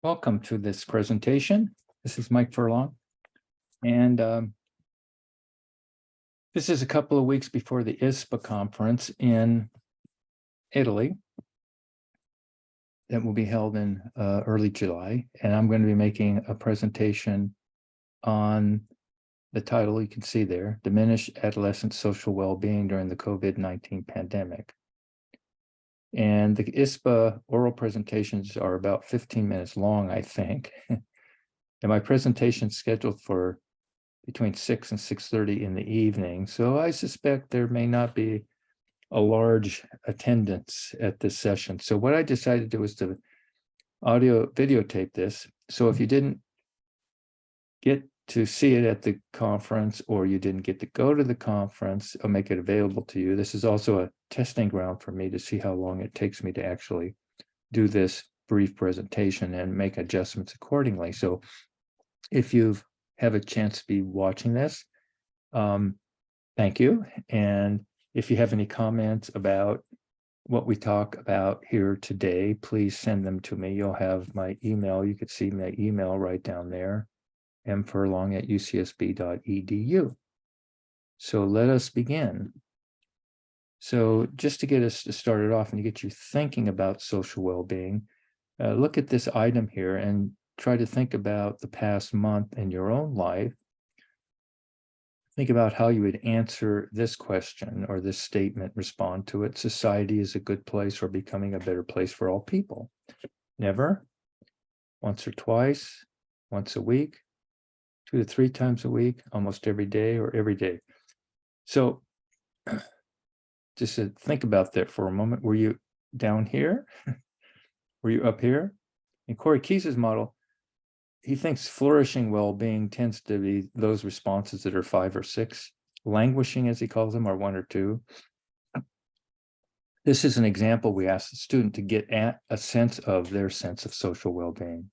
Welcome to this presentation. This is Mike Furlong, and this is a couple of weeks before the ISPA conference in Italy that will be held in early July, and I'm going to be making a presentation on the title you can see there, Diminished Adolescent Social Well-Being During the COVID-19 Pandemic. And the ISPA oral presentations are about 15 minutes long, I think. And my presentation is scheduled for between 6 and 6:30 in the evening. So I suspect there may not be a large attendance at this session. So what I decided to do was to videotape this. So if you didn't get to see it at the conference, or you didn't get to go to the conference, I'll make it available to you. This is also a testing ground for me to see how long it takes me to actually do this brief presentation and make adjustments accordingly. So if you have a chance to be watching this, thank you. And if you have any comments about what we talk about here today, please send them to me. You'll have my email. You could see my email right down there, mfurlong@ucsb.edu. So let us begin. So just to get us started off and to get you thinking about social well-being, look at this item here and try to think about the past month in your own life. Think about how you would answer this question or this statement, respond to it. Society is a good place or becoming a better place for all people. Never, once or twice, once a week, 2 to 3 times a week, almost every day or every day. So just to think about that for a moment. Were you down here? Were you up here? In Corey Keyes' model, he thinks flourishing well-being tends to be those responses that are 5 or 6. Languishing, as he calls them, are 1 or 2. This is an example we asked the student to get at a sense of their sense of social well-being.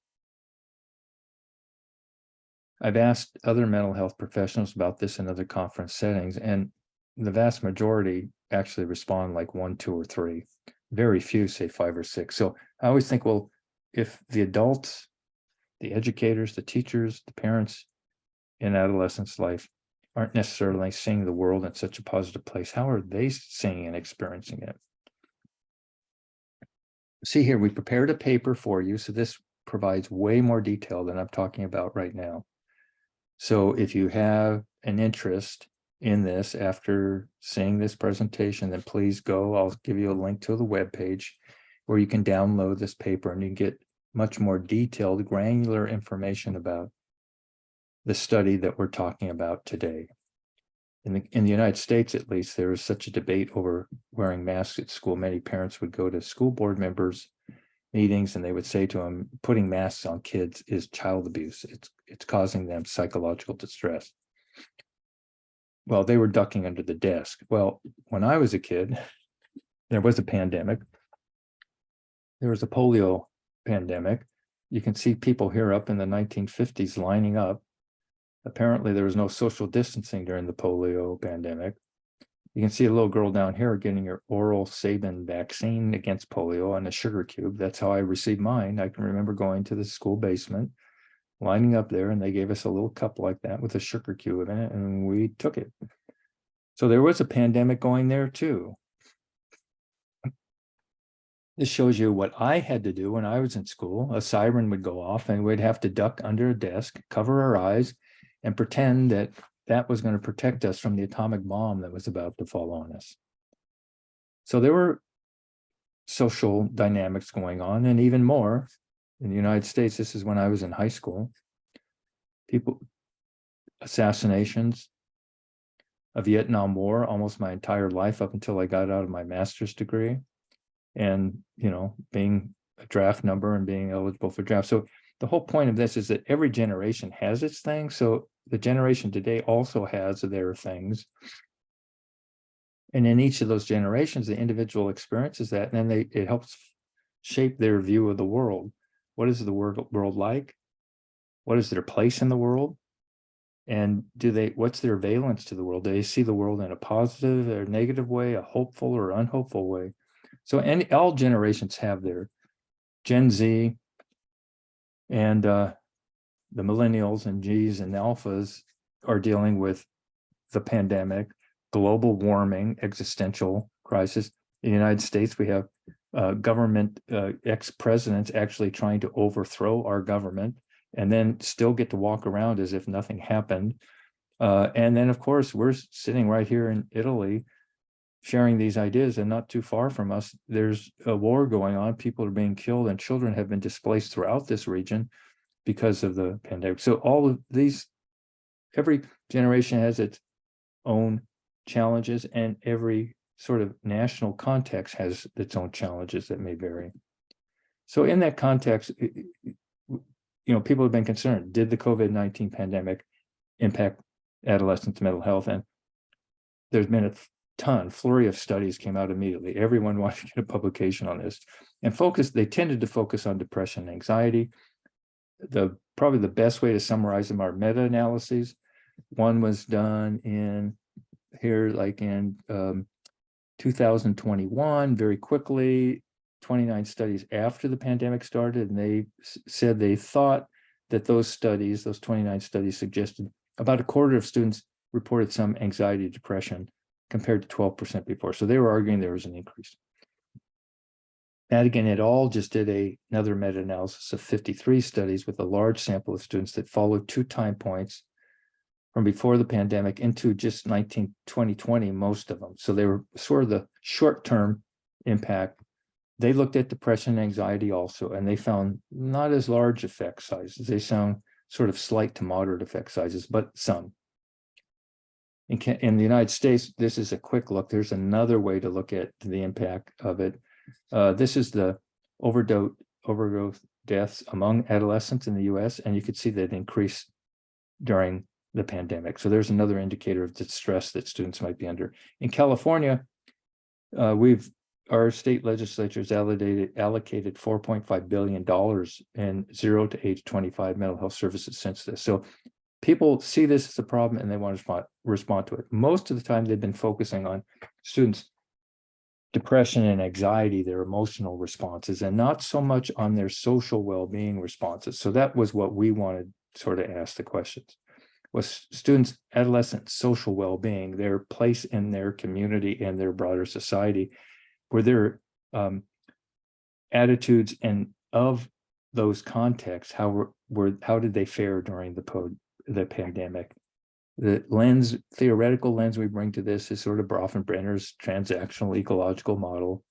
I've asked other mental health professionals about this in other conference settings, and the vast majority actually respond like 1, 2, or 3. Very few say 5 or 6. So I always think, well, if the adults, the educators, the teachers, the parents in adolescence life aren't necessarily seeing the world in such a positive place, how are they seeing and experiencing it? See here, we prepared a paper for you. So this provides way more detail than I'm talking about right now. So if you have an interest in this after seeing this presentation, then please go. I'll give you a link to the webpage where you can download this paper and you can get much more detailed, granular information about the study that we're talking about today. In the United States, at least, there is such a debate over wearing masks at school. Many parents would go to school board members' meetings and they would say to them, putting masks on kids is child abuse. It's causing them psychological distress. Well, they were ducking under the desk. Well, when I was a kid, there was a pandemic. There was a polio pandemic. You can see people here up in the 1950s lining up. Apparently, there was no social distancing during the polio pandemic. You can see a little girl down here getting her oral Sabin vaccine against polio on a sugar cube. That's how I received mine. I can remember going to the school basement, lining up there, and they gave us a little cup like that with a sugar cube in it, and we took it. So there was a pandemic going there too. This shows you what I had to do when I was in school. A siren would go off and we'd have to duck under a desk, cover our eyes, and pretend that that was going to protect us from the atomic bomb that was about to fall on us. So there were social dynamics going on, and even more in the United States. This is when I was in high school. Assassinations, a Vietnam War, almost my entire life up until I got out of my master's degree. And, being a draft number and being eligible for draft. So the whole point of this is that every generation has its thing. So the generation today also has their things. And in each of those generations, the individual experiences that, and then it helps shape their view of the world. What is the world like? What is their place in the world? And what's their valence to the world? Do they see the world in a positive or negative way, a hopeful or unhopeful way? So all generations have their Gen Z And the millennials and Gs and alphas are dealing with the pandemic, global warming, existential crisis. In the United States, we have government ex-presidents actually trying to overthrow our government and then still get to walk around as if nothing happened. And then, of course, we're sitting right here in Italy sharing these ideas, and not too far from us, there's a war going on. People are being killed and children have been displaced throughout this region because of the pandemic. So all of these, every generation has its own challenges, and every sort of national context has its own challenges that may vary. So in that context, people have been concerned, did the COVID-19 pandemic impact adolescents' mental health? And there's been a flurry of studies came out immediately. Everyone wanted to get a publication on this, and they tended to focus on depression and anxiety. Probably the best way to summarize them are meta-analyses. One was done in 2021, very quickly, 29 studies after the pandemic started, and they said they thought that those 29 studies suggested about a quarter of students reported some anxiety, depression, compared to 12% before. So they were arguing there was an increase. Madigan et al. Just did another meta-analysis of 53 studies with a large sample of students that followed 2 time points from before the pandemic into just 2020, most of them. So they were sort of the short-term impact. They looked at depression and anxiety also, and they found not as large effect sizes. They found sort of slight to moderate effect sizes, but some. In the United States, this is a quick look. There's another way to look at the impact of it. This is the overdose deaths among adolescents in the US, and you could see that increase during the pandemic. So there's another indicator of the stress that students might be under. In California, our state legislature has allocated $4.5 billion in 0 to age 25 mental health services since this. So people see this as a problem and they want to respond to it. Most of the time, they've been focusing on students' depression and anxiety, their emotional responses, and not so much on their social well-being responses. So that was what we wanted to sort of ask the questions. Was students' adolescent social well-being, their place in their community and their broader society, were their attitudes, and of those contexts, how did they fare during the pandemic? The theoretical lens we bring to this is sort of Bronfenbrenner's transactional ecological model,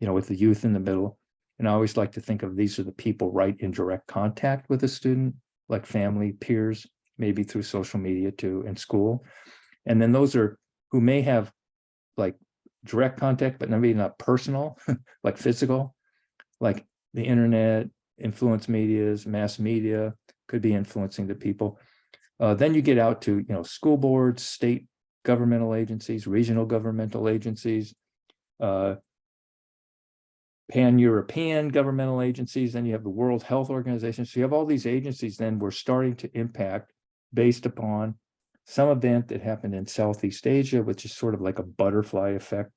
with the youth in the middle. And I always like to think of these are the people right in direct contact with a student, like family, peers, maybe through social media too, and school. And then those are who may have like direct contact, but maybe not personal, like physical, like the internet, influence medias, mass media could be influencing the people. Then you get out to, school boards, state governmental agencies, regional governmental agencies, pan-European governmental agencies. Then you have the World Health Organization. So you have all these agencies then we're starting to impact based upon some event that happened in Southeast Asia, which is sort of like a butterfly effect.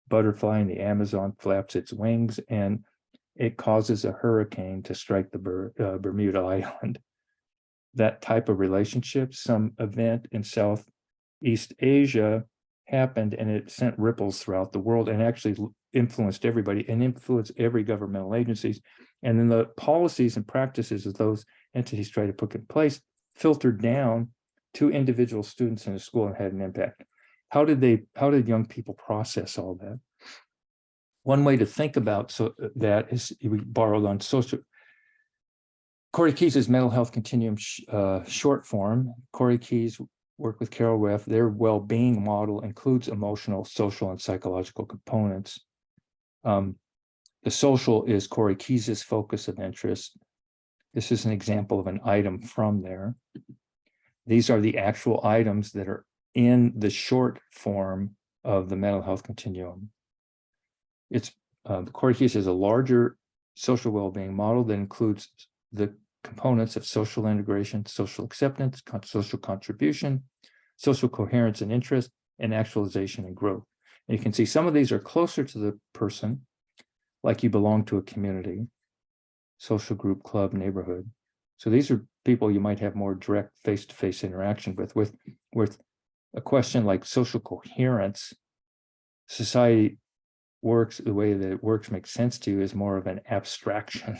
Butterfly in the Amazon flaps its wings and it causes a hurricane to strike the Bermuda Island. That type of relationship, some event in Southeast Asia happened and it sent ripples throughout the world and actually influenced everybody and influenced every governmental agencies. And then the policies and practices of those entities try to put in place filtered down to individual students in a school and had an impact. How did young people process all that? One way to think about that is we borrowed on Corey Keyes' mental health continuum short form. Corey Keyes worked with Carol Reff. Their well-being model includes emotional, social, and psychological components. The social is Corey Keyes' focus of interest. This is an example of an item from there. These are the actual items that are in the short form of the mental health continuum. Corey Keyes has a larger social well-being model that includes the components of social integration, social acceptance, social contribution, social coherence and interest, and actualization and growth. And you can see some of these are closer to the person, like you belong to a community, social group, club, neighborhood. So these are people you might have more direct face-to-face interaction with a question like social coherence. Society works, the way that it works makes sense to you is more of an abstraction.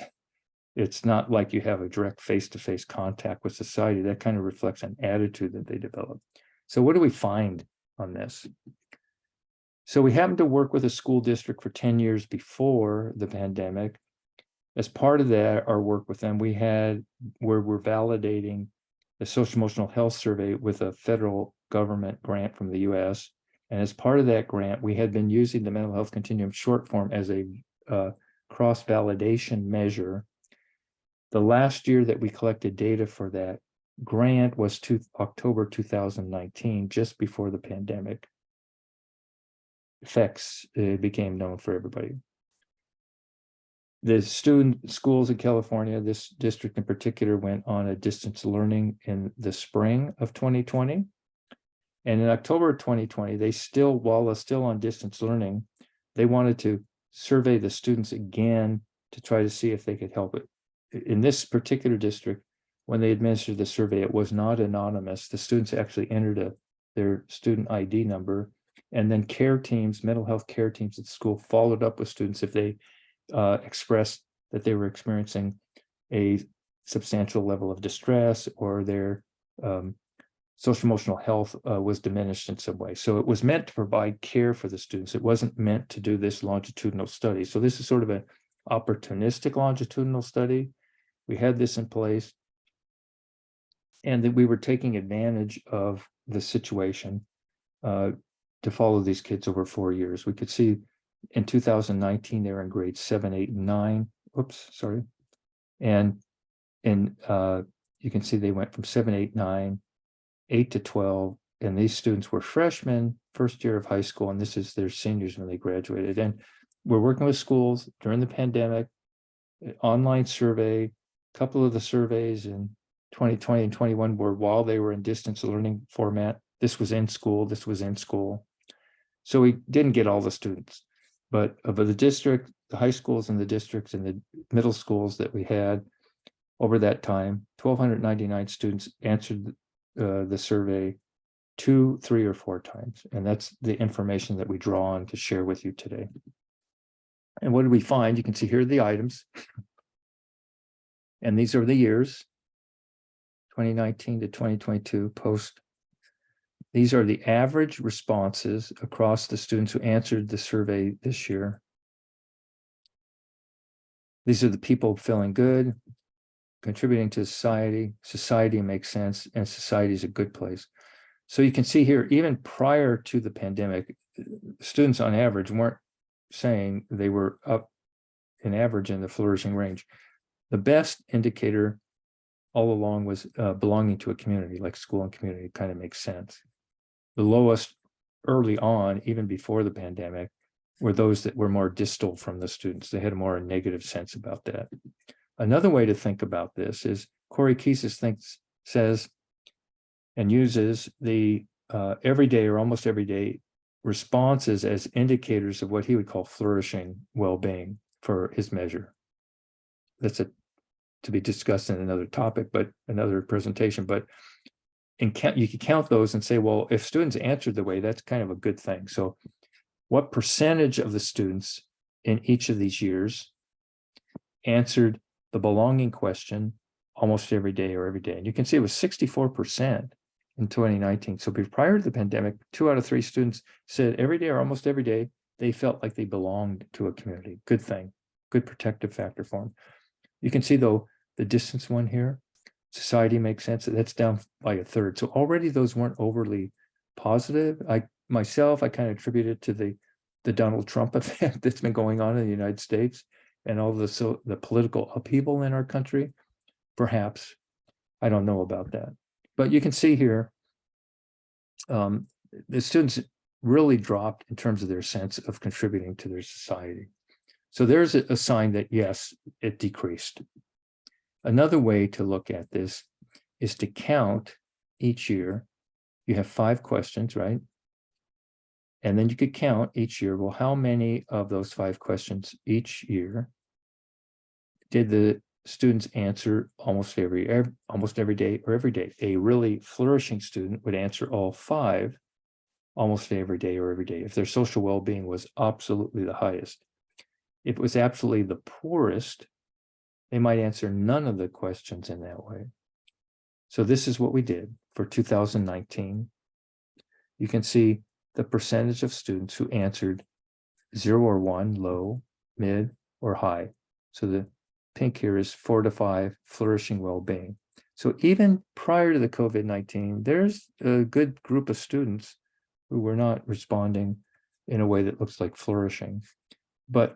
It's not like you have a direct face-to-face contact with society. That kind of reflects an attitude that they develop. So what do we find on this? So we happened to work with a school district for 10 years before the pandemic. As part of that, our work with them, where we're validating the social emotional health survey with a federal government grant from the US. And as part of that grant, we had been using the mental health continuum short form as a cross-validation measure. The last year that we collected data for that grant was October 2019, just before the pandemic effects became known for everybody. The schools in California, this district in particular, went on a distance learning in the spring of 2020. And in October of 2020, while they're still on distance learning, they wanted to survey the students again to try to see if they could help it. In this particular district, when they administered the survey, it was not anonymous. The students actually entered their student ID number, and then care teams, mental health care teams at the school followed up with students if they expressed that they were experiencing a substantial level of distress or their social emotional health was diminished in some way. So it was meant to provide care for the students. It wasn't meant to do this longitudinal study. So this is sort of an opportunistic longitudinal study. We had this in place, and that we were taking advantage of the situation to follow these kids over 4 years. We could see in 2019, they were in grades 7, 8, and 9. Oops, sorry. And you can see they went from 7, 8, 9, 8 to 12. And these students were freshmen, first year of high school, and this is their seniors when they graduated. And we're working with schools during the pandemic, online survey. A couple of the surveys in 2020 and 21 were while they were in distance learning format. This was in school, this was in school. So we didn't get all the students, but of the district, the high schools and the districts and the middle schools that we had over that time, 1,299 students answered the survey 2, 3, or 4 times. And that's the information that we draw on to share with you today. And what did we find? You can see here are the items. And these are the years, 2019 to 2022 post. These are the average responses across the students who answered the survey this year. These are the people feeling good, contributing to society. Society makes sense, and society is a good place. So you can see here, even prior to the pandemic, students on average weren't saying they were up in average in the flourishing range. The best indicator all along was belonging to a community, like school and community. Kind of makes sense. The lowest early on, even before the pandemic, were those that were more distal from the students. They had a more negative sense about that. Another way to think about this is Corey Kiesis says and uses the everyday or almost everyday responses as indicators of what he would call flourishing well-being for his measure. That's to be discussed in another topic, but another presentation. But you can count those and say, well, if students answered the way, that's kind of a good thing. So what percentage of the students in each of these years answered the belonging question almost every day or every day? And you can see it was 64% in 2019. So prior to the pandemic, 2 out of 3 students said every day or almost every day, they felt like they belonged to a community. Good thing, good protective factor for them. You can see though, the distance one here, society makes sense. That's down by 1/3. So already those weren't overly positive. I kind of attribute it to the Donald Trump effect that's been going on in the United States and all the political upheaval in our country. Perhaps, I don't know about that. But you can see here, the students really dropped in terms of their sense of contributing to their society. So there's a sign that yes, it decreased. Another way to look at this is to count each year. You have 5 questions, right? And then you could count each year, well, how many of those 5 questions each year did the students answer almost every day or every day. A really flourishing student would answer all 5 almost every day or every day if their social well-being was absolutely the highest. If it was absolutely the poorest, they might answer none of the questions in that way. So this is what we did for 2019. You can see the percentage of students who answered 0 or 1, low, mid, or high. So the pink here is 4 to 5, flourishing well-being. So even prior to the COVID-19, there's a good group of students who were not responding in a way that looks like flourishing. But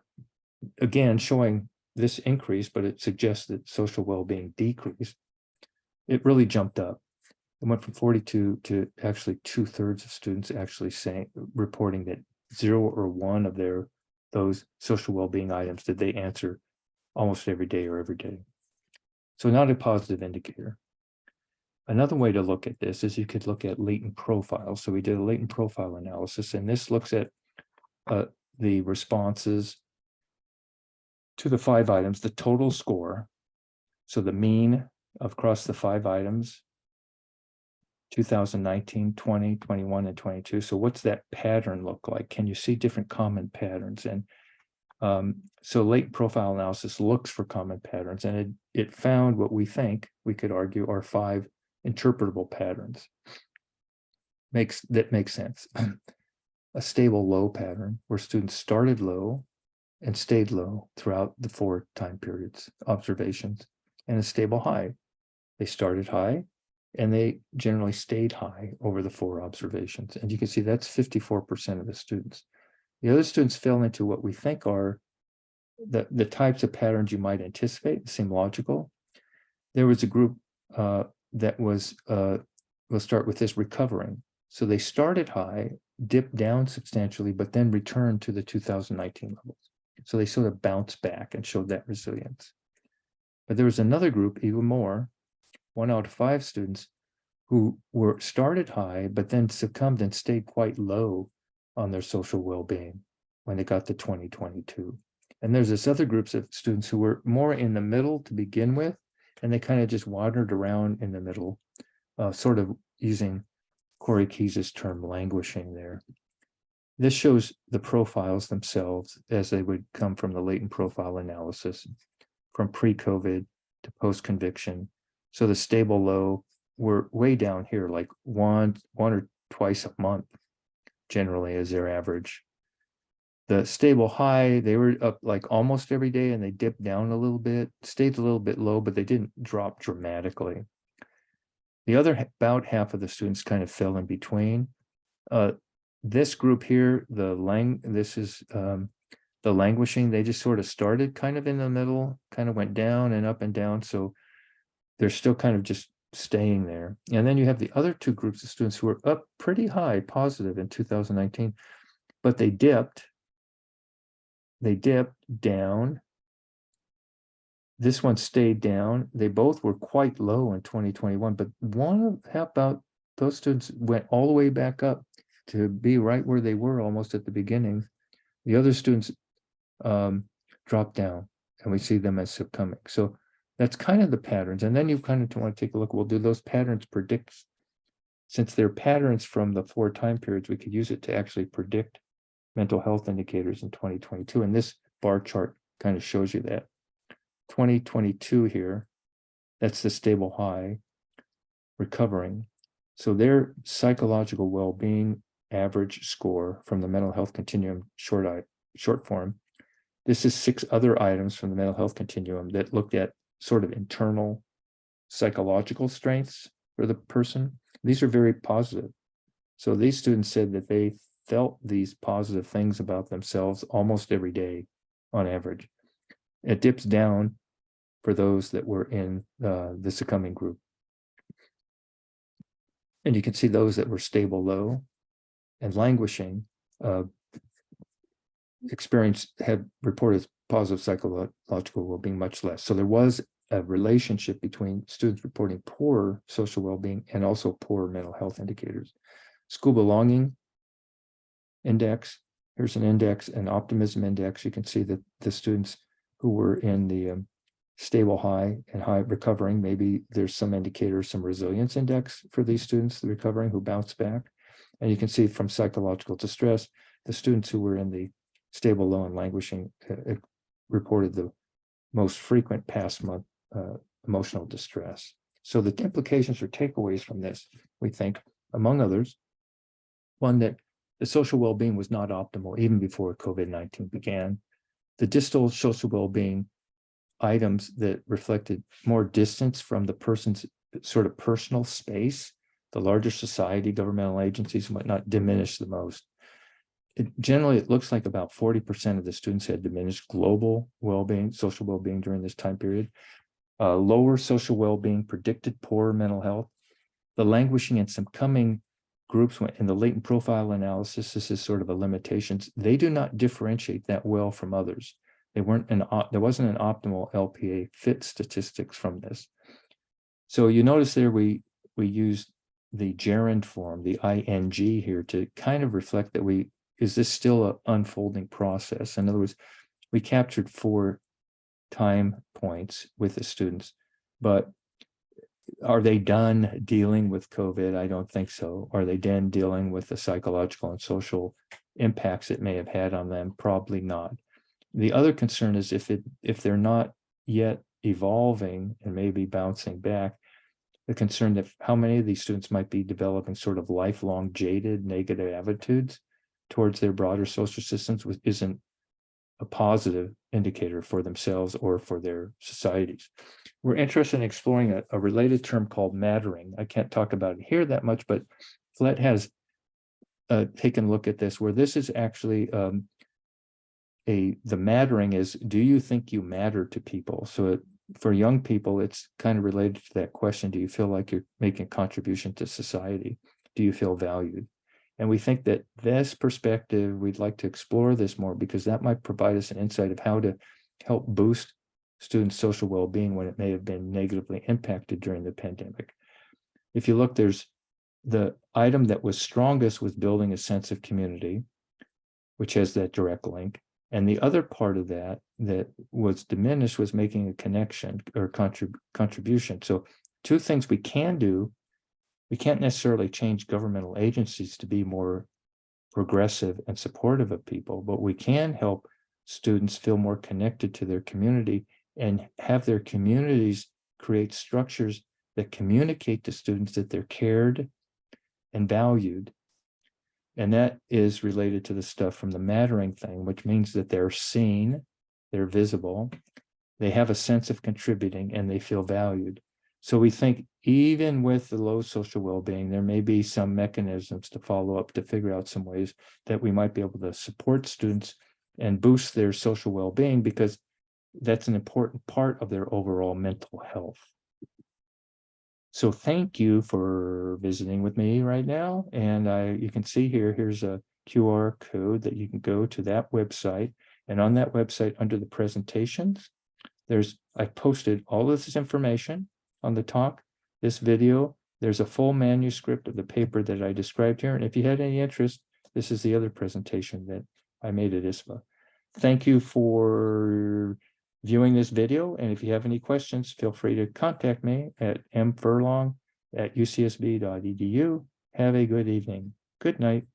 again, showing this increase, but it suggests that social well-being decreased. It really jumped up. It went from 42 to actually 2/3 of students actually reporting that 0 or 1 of those social well-being items did they answer almost every day or every day. So not a positive indicator. Another way to look at this is you could look at latent profiles. So we did a latent profile analysis, and this looks at the responses to the 5 items, the total score. So the mean across the 5 items, 2019, 20, 21, and 22. So what's that pattern look like? Can you see different common patterns? And so latent profile analysis looks for common patterns, and it found what we think we could argue are 5 interpretable patterns. That makes sense. A stable low pattern where students started low and stayed low throughout the 4 time periods, observations, and a stable high. They started high and they generally stayed high over the 4 observations. And you can see that's 54% of the students. The other students fell into what we think are the types of patterns you might anticipate, seem logical. There was a group that was, we'll start with this, recovering. So they started high, dipped down substantially, but then returned to the 2019 levels. So they sort of bounced back and showed that resilience. But there was another group, even more, 1 out of 5 students who were started high, but then succumbed and stayed quite low on their social well-being when they got to 2022. And there's this other groups of students who were more in the middle to begin with, and they kind of just wandered around in the middle, sort of using Corey Keyes' term, languishing there. This shows the profiles themselves as they would come from the latent profile analysis from pre-COVID to post-conviction. So the stable low were way down here, like one or twice a month, generally as their average. The stable high, they were up like almost every day, and they dipped down a little bit, stayed a little bit low, but they didn't drop dramatically. The other about half of the students kind of fell in between. This group here, this is the languishing, they just sort of started kind of in the middle, kind of went down and up and down. So they're still kind of just staying there. And then you have the other 2 groups of students who were up pretty high, positive in 2019, but they dipped down. This one stayed down. They both were quite low in 2021, but how about those students went all the way back up to be right where they were almost at the beginning. The other students dropped down, and we see them as succumbing. So that's kind of the patterns. And then you kind of want to take a look, well, do those patterns predict? Since they're patterns from the 4 time periods, we could use it to actually predict mental health indicators in 2022. And this bar chart kind of shows you that. 2022 here, that's the stable high, recovering. So their psychological well-being average score from the mental health continuum short form. This is 6 other items from the mental health continuum that looked at sort of internal psychological strengths for the person. These are very positive. So these students said that they felt these positive things about themselves almost every day on average. It dips down for those that were in the succumbing group. And you can see those that were stable low and languishing had reported positive psychological well-being much less. So there was a relationship between students reporting poor social well-being and also poor mental health indicators. School belonging index, here's an index, an optimism index. You can see that the students who were in the stable high and high recovering. Maybe there's some indicator, some resilience index for these students, the recovering who bounce back. And you can see from psychological distress, the students who were in the stable, low, and languishing reported the most frequent past month emotional distress. So the implications or takeaways from this, we think, among others, one, that the social well-being was not optimal even before COVID-19 began. The distal social well-being items that reflected more distance from the person's sort of personal space, the larger society, governmental agencies and whatnot, diminished the most. Generally, it looks like about 40% of the students had diminished global well-being, social well-being during this time period. Lower social well-being predicted poorer mental health. The languishing and some coming groups in the latent profile analysis, this is sort of a limitation. They do not differentiate that well from others. There wasn't an optimal LPA fit statistics from this. So you notice there we used the gerund form, the ing here, to kind of reflect that is this still an unfolding process? In other words, we captured 4 time points with the students, but are they done dealing with COVID? I don't think so. Are they done dealing with the psychological and social impacts it may have had on them? Probably not. The other concern is if they're not yet evolving and maybe bouncing back, the concern that how many of these students might be developing sort of lifelong jaded negative attitudes towards their broader social systems isn't a positive indicator for themselves or for their societies. We're interested in exploring a related term called mattering. I can't talk about it here that much, but Flett has taken a look at this, where this is actually the mattering is, do you think you matter to people? So for young people, it's kind of related to that question. Do you feel like you're making a contribution to society? Do you feel valued? And we think that this perspective, we'd like to explore this more because that might provide us an insight of how to help boost students' social well-being when it may have been negatively impacted during the pandemic. If you look, there's the item that was strongest was building a sense of community, which has that direct link. And the other part of that was diminished was making a connection or contribution. So 2 things we can do. We can't necessarily change governmental agencies to be more progressive and supportive of people, but we can help students feel more connected to their community and have their communities create structures that communicate to students that they're cared and valued. And that is related to the stuff from the mattering thing, which means that they're seen, they're visible, they have a sense of contributing, and they feel valued. So we think even with the low social well-being, there may be some mechanisms to follow up to figure out some ways that we might be able to support students and boost their social well-being, because that's an important part of their overall mental health. So thank you for visiting with me right now. And you can see here's a QR code that you can go to that website. And on that website, under the presentations, I posted all of this information on the talk, this video. There's a full manuscript of the paper that I described here. And if you had any interest, this is the other presentation that I made at ISPA. Thank you for viewing this video. And if you have any questions, feel free to contact me at mfurlong@ucsb.edu. Have a good evening. Good night.